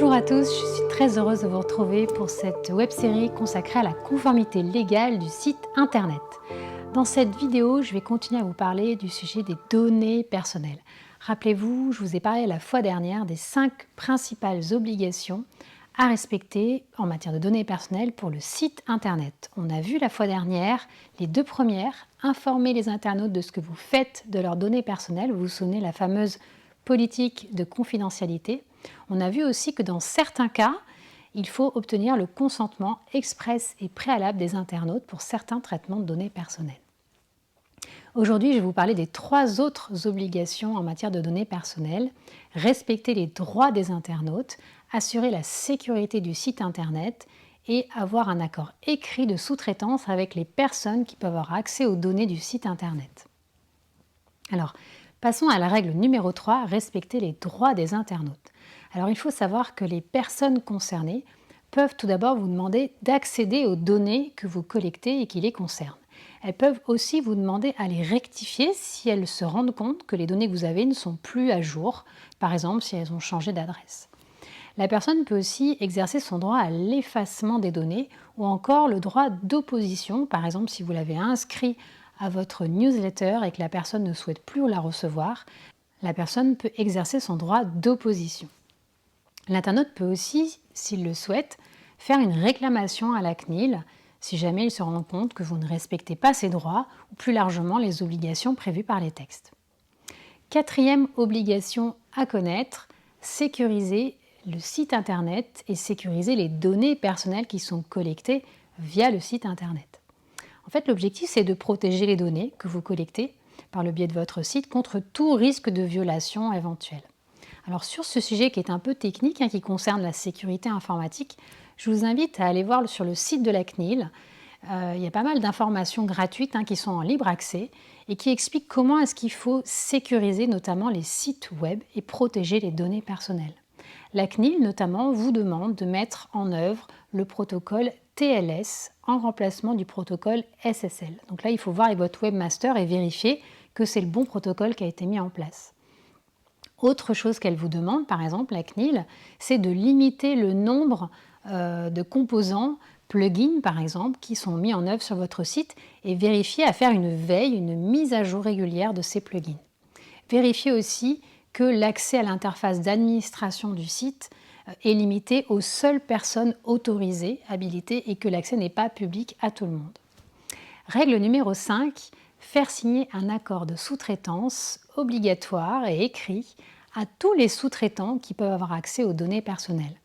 Bonjour à tous, je suis très heureuse de vous retrouver pour cette web-série consacrée à la conformité légale du site internet. Dans cette vidéo, je vais continuer à vous parler du sujet des données personnelles. Rappelez-vous, je vous ai parlé la fois dernière des 5 principales obligations à respecter en matière de données personnelles pour le site internet. On a vu la fois dernière les 2 premières, informer les internautes de ce que vous faites de leurs données personnelles. Vous vous souvenez la fameuse politique de confidentialité. On a vu aussi que dans certains cas, il faut obtenir le consentement express et préalable des internautes pour certains traitements de données personnelles. Aujourd'hui, je vais vous parler des 3 autres obligations en matière de données personnelles. Respecter les droits des internautes, assurer la sécurité du site internet et avoir un accord écrit de sous-traitance avec les personnes qui peuvent avoir accès aux données du site internet. Alors, passons à la règle numéro 3, respecter les droits des internautes. Alors, il faut savoir que les personnes concernées peuvent tout d'abord vous demander d'accéder aux données que vous collectez et qui les concernent. Elles peuvent aussi vous demander à les rectifier si elles se rendent compte que les données que vous avez ne sont plus à jour, par exemple si elles ont changé d'adresse. La personne peut aussi exercer son droit à l'effacement des données ou encore le droit d'opposition, par exemple si vous l'avez inscrit à votre newsletter et que la personne ne souhaite plus la recevoir, la personne peut exercer son droit d'opposition. L'internaute peut aussi, s'il le souhaite, faire une réclamation à la CNIL si jamais il se rend compte que vous ne respectez pas ses droits ou plus largement les obligations prévues par les textes. 4e obligation à connaître, sécuriser le site internet et sécuriser les données personnelles qui sont collectées via le site internet. En fait, l'objectif, c'est de protéger les données que vous collectez par le biais de votre site contre tout risque de violation éventuelle. Alors sur ce sujet qui est un peu technique, qui concerne la sécurité informatique, je vous invite à aller voir sur le site de la CNIL. Il y a pas mal d'informations gratuites qui sont en libre accès et qui expliquent comment est-ce qu'il faut sécuriser notamment les sites web et protéger les données personnelles. La CNIL notamment vous demande de mettre en œuvre le protocole TLS en remplacement du protocole SSL. Donc là, il faut voir avec votre webmaster et vérifier que c'est le bon protocole qui a été mis en place. Autre chose qu'elle vous demande, par exemple, la CNIL, c'est de limiter le nombre de composants, plugins par exemple, qui sont mis en œuvre sur votre site et vérifier à faire une veille, une mise à jour régulière de ces plugins. Vérifiez aussi que l'accès à l'interface d'administration du site est limité aux seules personnes autorisées, habilitées et que l'accès n'est pas public à tout le monde. Règle numéro 5, faire signer un accord de sous-traitance obligatoire et écrit à tous les sous-traitants qui peuvent avoir accès aux données personnelles.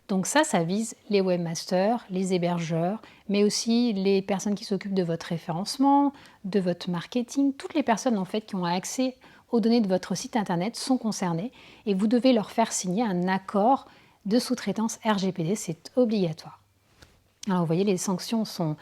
Donc ça vise les webmasters, les hébergeurs, mais aussi les personnes qui s'occupent de votre référencement, de votre marketing. Toutes les personnes en fait qui ont accès aux données de votre site internet sont concernées et vous devez leur faire signer un accord de sous-traitance RGPD, c'est obligatoire. Alors vous voyez, les sanctions sont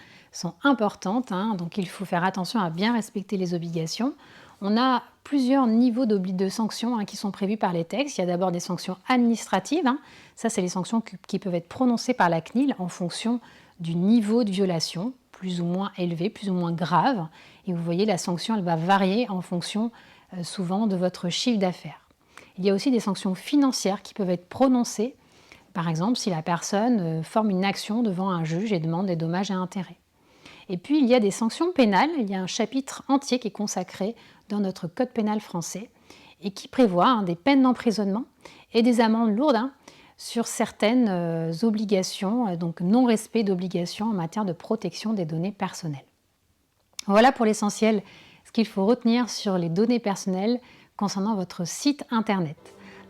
importantes, donc il faut faire attention à bien respecter les obligations. On a plusieurs niveaux de sanctions qui sont prévus par les textes. Il y a d'abord des sanctions administratives. Ça, c'est les sanctions qui peuvent être prononcées par la CNIL en fonction du niveau de violation, plus ou moins élevé, plus ou moins grave. Et vous voyez, la sanction, elle va varier en fonction souvent de votre chiffre d'affaires. Il y a aussi des sanctions financières qui peuvent être prononcées, par exemple si la personne forme une action devant un juge et demande des dommages et intérêts. Et puis il y a des sanctions pénales, il y a un chapitre entier qui est consacré dans notre code pénal français et qui prévoit des peines d'emprisonnement et des amendes lourdes sur certaines obligations, donc non-respect d'obligations en matière de protection des données personnelles. Voilà pour l'essentiel ce qu'il faut retenir sur les données personnelles concernant votre site internet.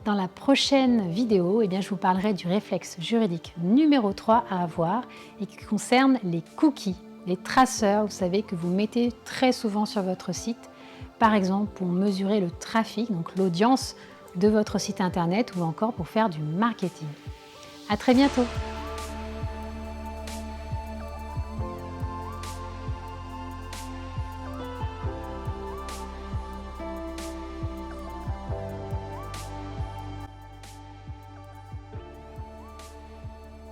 Dans la prochaine vidéo, je vous parlerai du réflexe juridique numéro 3 à avoir et qui concerne les cookies, les traceurs, vous savez, que vous mettez très souvent sur votre site, par exemple pour mesurer le trafic, donc l'audience de votre site internet ou encore pour faire du marketing. À très bientôt!